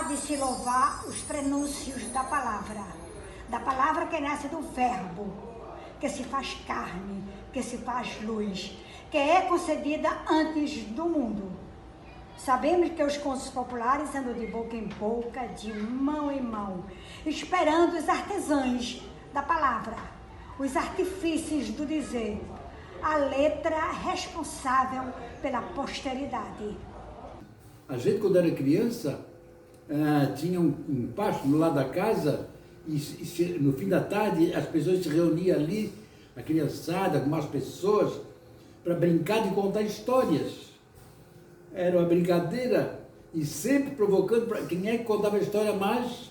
de se louvar os prenúncios da palavra que nasce do verbo, que se faz carne, que se faz luz, que é concedida antes do mundo. Sabemos que os contos populares andam de boca em boca, de mão em mão, esperando os artesãos da palavra, os artifícios do dizer, a letra responsável pela posteridade. A gente, quando era criança, tinha um pasto no lado da casa e no fim da tarde as pessoas se reuniam ali, a criançada, com mais pessoas, para brincar de contar histórias. Era uma brincadeira e sempre provocando para quem é que contava a história mais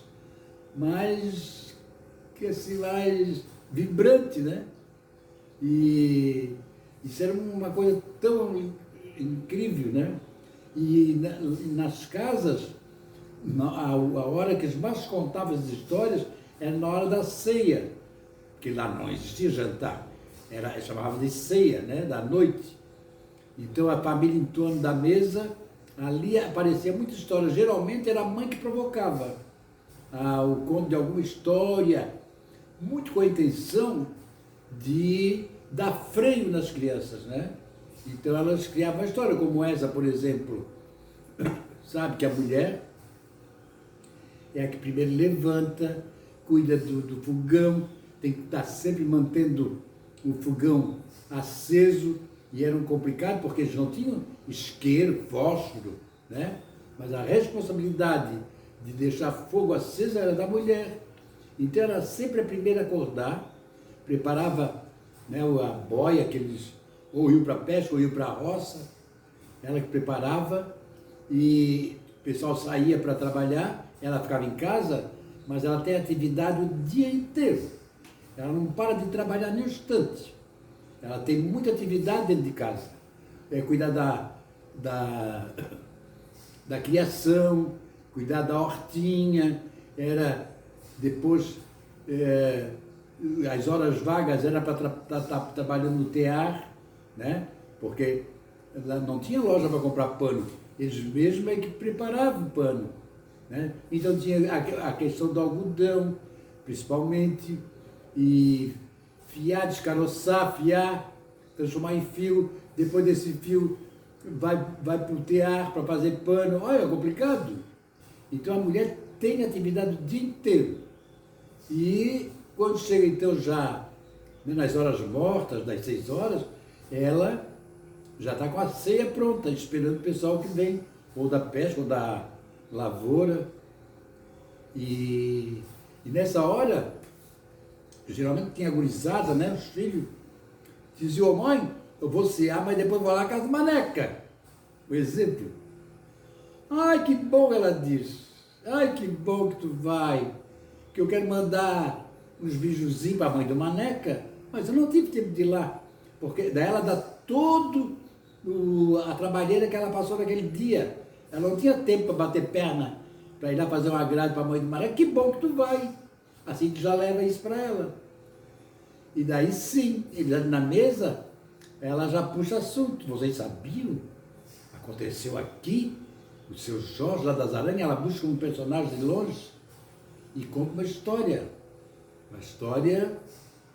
vibrante, né? E isso era uma coisa tão incrível, né? E nas casas, a hora que eles mais contavam as histórias era na hora da ceia, porque lá não existia jantar, chamava de ceia, né? Da noite. Então a família em torno da mesa, ali aparecia muita história. Geralmente era a mãe que provocava o conto de alguma história, muito com a intenção de dar freio nas crianças, né? Então elas criavam uma história como essa, por exemplo. Sabe que a mulher é a que primeiro levanta, cuida do fogão, tem que estar sempre mantendo o fogão aceso. E era um complicado porque eles não tinham isqueiro, fósforo, né? Mas a responsabilidade de deixar fogo aceso era da mulher. Então era sempre a primeira a acordar, preparava, né, a boia, que eles ou iam para a pesca ou iam para a roça, ela que preparava, e o pessoal saía para trabalhar, ela ficava em casa, mas ela tem atividade o dia inteiro. Ela não para de trabalhar nem um instante. Ela tem muita atividade dentro de casa. Cuidar da criação, cuidar da hortinha, depois, as horas vagas era para estar trabalhando no tear, né? Porque ela não tinha loja para comprar pano, eles mesmos é que preparavam o pano, né? Então tinha a questão do algodão, principalmente, e fiar, descaroçar, fiar, transformar em fio, depois desse fio vai para o tear para fazer pano. Olha, é complicado. Então a mulher tem atividade o dia inteiro. E quando chega então já, né, nas horas mortas, das 6 horas, ela já está com a ceia pronta, esperando o pessoal que vem, ou da pesca, ou da lavoura. E nessa hora, geralmente tinha gurizada, né? Os filhos diziam: ô mãe, eu vou cear, mas depois vou lá na casa do Maneca. O exemplo. Ai, que bom, ela diz. Ai, que bom que tu vai, que eu quero mandar uns bijuzinhos para a mãe do Maneca, mas eu não tive tempo de ir lá, porque daí ela dá todo a trabalheira que ela passou naquele dia. Ela não tinha tempo para bater perna, para ir lá fazer um agrado para a mãe do Maneca. Que bom que tu vai. Assim tu já leva isso para ela. E daí sim, na mesa, ela já puxa assunto. Vocês sabiam? Aconteceu aqui, o seu Jorge lá das Aranhas, ela busca um personagem de longe e conta uma história. Uma história,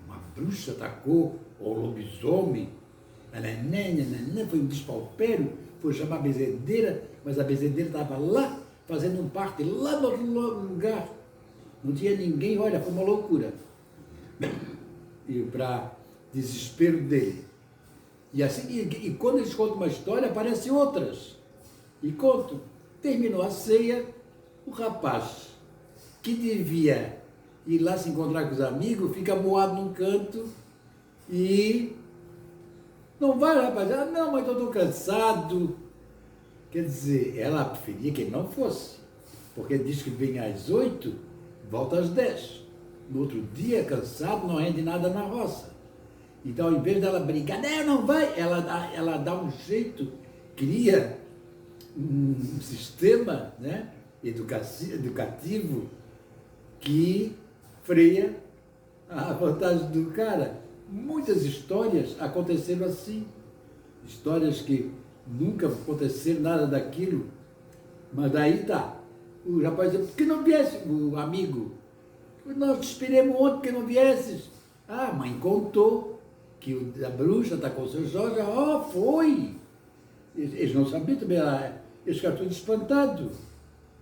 uma bruxa atacou o lobisomem. Foi um despalpero, foi chamar a bezedeira, mas a bezedeira estava lá, fazendo um parto, lá no outro lugar. Não tinha ninguém, olha, foi uma loucura. E para desespero dele. E assim, e quando eles contam uma história, aparecem outras. E contam. Terminou a ceia, o rapaz, que devia ir lá se encontrar com os amigos, fica moado num canto e não vai, rapaz. Ah, não, mas eu estou cansado. Quer dizer, ela preferia que ele não fosse, porque diz que vem às 8, volta às 10. No outro dia, cansado, não rende nada na roça. Então, ao invés dela brigar, não vai, ela dá um jeito, cria um sistema, né, educativo que freia a vantagem do cara. Muitas histórias aconteceram assim, histórias que nunca aconteceram nada daquilo, mas daí tá. o rapaz disse, por que não viesse, o amigo? Nós te esperemos ontem, por que não viesses? Ah, a mãe contou que a bruxa está com o seu Jorge. Foi! Eles não sabiam também, eles ficaram todos espantados,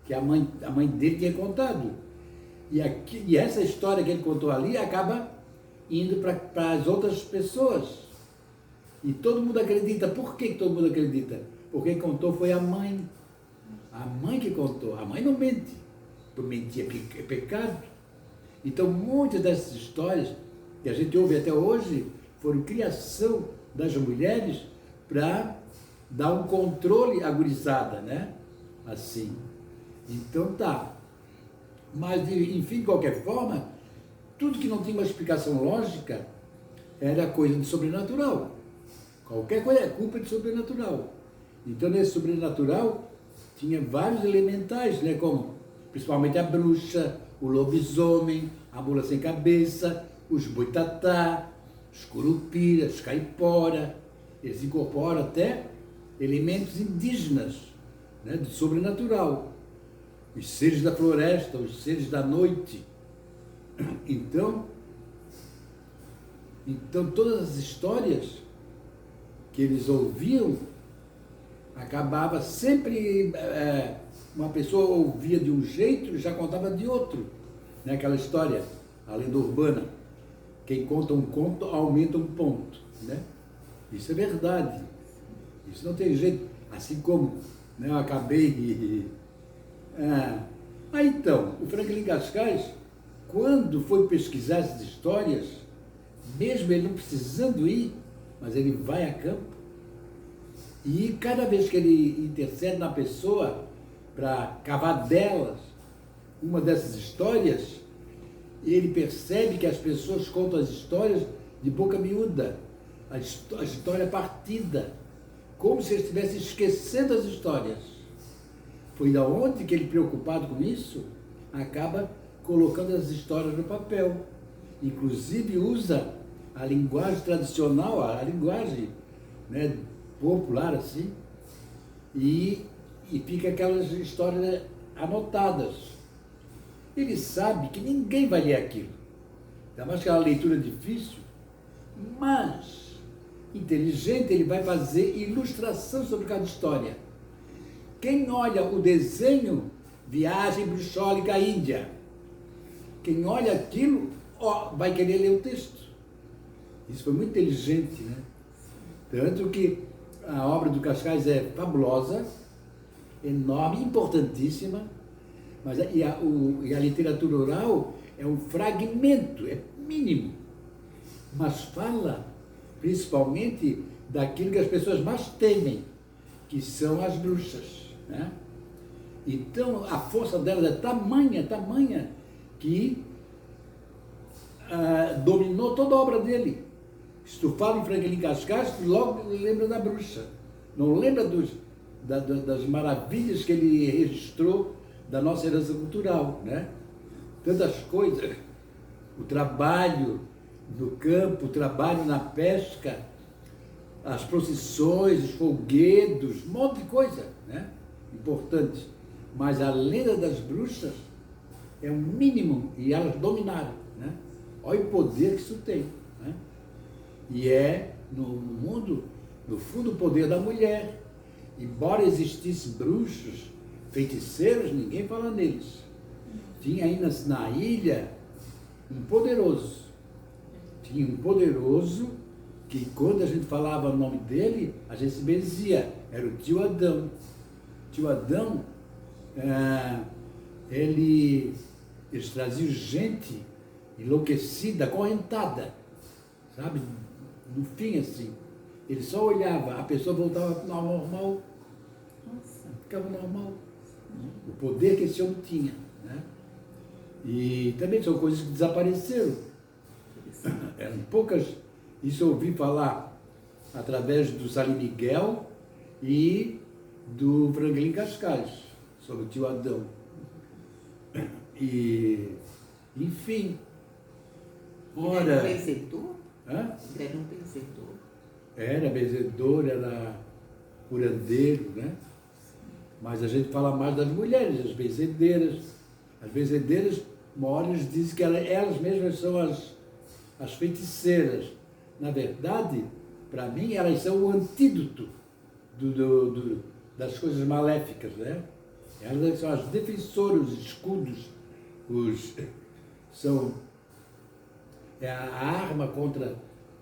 que a mãe dele tinha contado. E essa história que ele contou ali acaba indo para as outras pessoas. E todo mundo acredita. Por que todo mundo acredita? Porque quem contou foi a mãe. A mãe que contou. A mãe não mente. Mentir é pecado. Então, muitas dessas histórias que a gente ouve até hoje foram criação das mulheres para dar um controle à gurizada, né? Assim. Então, tá. Mas, enfim, de qualquer forma, tudo que não tinha uma explicação lógica era coisa de sobrenatural. Qualquer coisa é culpa de sobrenatural. Então, nesse sobrenatural, tinha vários elementais, né? Como, principalmente a bruxa, o lobisomem, a mula sem cabeça, os boitatá, os curupiras, os caipora. Eles incorporam até elementos indígenas, né? Do sobrenatural. Os seres da floresta, os seres da noite. Então todas as histórias que eles ouviam, acabava sempre, uma pessoa ouvia de um jeito e já contava de outro. Né? Aquela história, a lenda urbana, quem conta um conto aumenta um ponto. Né? Isso é verdade. Isso não tem jeito. Assim como, né, eu acabei... então, o Franklin Cascais, quando foi pesquisar essas histórias, mesmo ele não precisando ir, mas ele vai a campo, e cada vez que ele intercede na pessoa para cavar delas uma dessas histórias, ele percebe que as pessoas contam as histórias de boca miúda, a história partida, como se eles estivessem esquecendo as histórias. Foi da onde que ele, preocupado com isso, acaba colocando as histórias no papel. Inclusive usa a linguagem tradicional, a linguagem, né, popular assim, e fica aquelas histórias anotadas. Ele sabe que ninguém vai ler aquilo. Ainda mais que é uma leitura difícil, mas inteligente, ele vai fazer ilustração sobre cada história. Quem olha o desenho Viagem Bruxólica à Índia, quem olha aquilo, vai querer ler o texto. Isso foi muito inteligente, né? Tanto que a obra do Cascais é fabulosa, enorme, importantíssima, mas e a literatura oral é um fragmento, é mínimo, mas fala principalmente daquilo que as pessoas mais temem, que são as bruxas, né? Então, a força delas é tamanha, que dominou toda a obra dele. Se tu fala em Franklin Cascais, tu logo lembra da bruxa. Não lembra das maravilhas que ele registrou da nossa herança cultural, né? Tantas coisas. O trabalho no campo, o trabalho na pesca, as procissões, os folguedos, um monte de coisa, né? Importante. Mas a lenda das bruxas é um mínimo e elas dominaram, né? Olha o poder que isso tem, né? E é, no mundo, no fundo, o poder da mulher. Embora existissem bruxos, feiticeiros, ninguém fala neles. Tinha aí na ilha um poderoso. Tinha um poderoso que, quando a gente falava o nome dele, a gente se benzia. Era o tio Adão. Tio Adão, eles traziam gente enlouquecida, acorrentada, sabe? No fim, assim, ele só olhava, a pessoa voltava ao normal. Nossa. Ficava normal. O poder que esse homem tinha, né? E também são coisas que desapareceram. Eram poucas. Isso eu ouvi falar através do Salim Miguel e do Franklin Cascais, sobre o tio Adão. E, enfim. Ora... Ele era um benzedor? Hã? Ele era um benzedor. Era benzedor, era curandeiro, né? Mas a gente fala mais das mulheres, as benzedeiras. As benzedeiras, uma hora eles dizem que elas mesmas são as feiticeiras. Na verdade, para mim, elas são o antídoto das coisas maléficas, né? Elas são as defensoras, os escudos, são a arma contra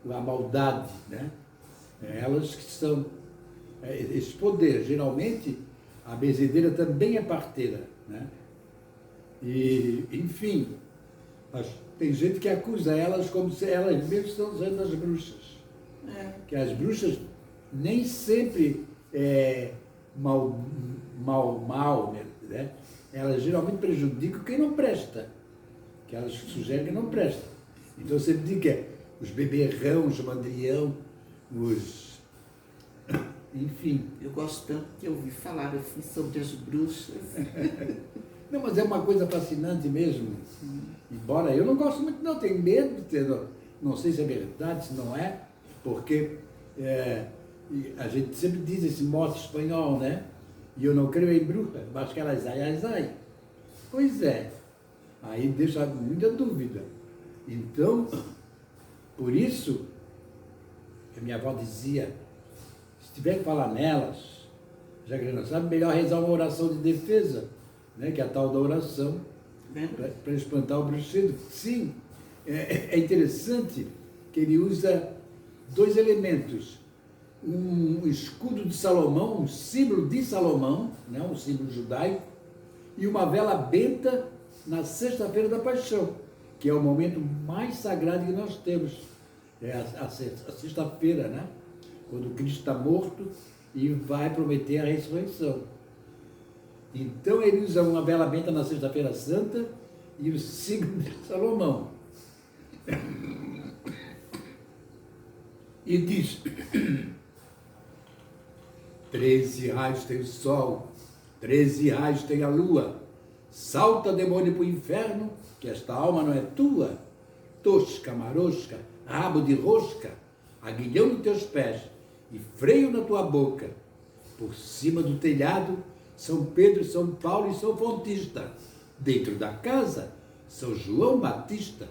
a maldade, né? Elas que são esse poder. Geralmente, a benzedeira também é parteira, né? E, enfim, tem gente que acusa elas como se elas mesmas estão sendo as bruxas. Que as bruxas nem sempre mal, né? Elas geralmente prejudicam quem não presta, que elas sugerem que não presta. Então eu sempre digo que é os beberrão, os mandrião, enfim. Eu gosto tanto de ouvir falar assim sobre as bruxas. Não, mas é uma coisa fascinante mesmo. Embora eu não gosto muito, não, tenho medo de ter, não sei se é verdade, se não é, porque a gente sempre diz esse mote espanhol, né? E eu não creio em bruxa, mas que elas ai. Pois é, aí deixa muita dúvida. Então, por isso, a minha avó dizia, se tiver que falar nelas, já que não sabe, melhor rezar uma oração de defesa, né? Que é a tal da oração, para espantar o bruxedo. Sim, é interessante que ele usa 2 elementos. Um escudo de Salomão, um símbolo de Salomão, né? Um símbolo judaico, e uma vela benta na sexta-feira da paixão, que é o momento mais sagrado que nós temos. É a sexta-feira, né? Quando Cristo está morto e vai prometer a ressurreição. Então ele usa uma vela benta na sexta-feira santa e o signo de Salomão. E diz, 13 raios tem o sol, 13 raios tem a lua, salta demônio para o inferno, que esta alma não é tua, tosca, marosca, rabo de rosca, aguilhão nos teus pés e freio na tua boca, por cima do telhado, São Pedro, São Paulo e São Fontista. Dentro da casa, São João Batista.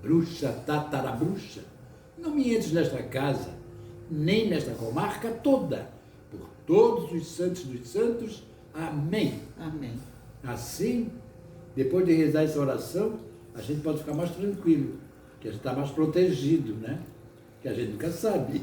Bruxa, tatarabruxa, não me entres nesta casa, nem nesta comarca toda. Por todos os santos dos santos. Amém. Amém. Assim, depois de rezar essa oração, a gente pode ficar mais tranquilo, que a gente está mais protegido, né? Que a gente nunca sabe.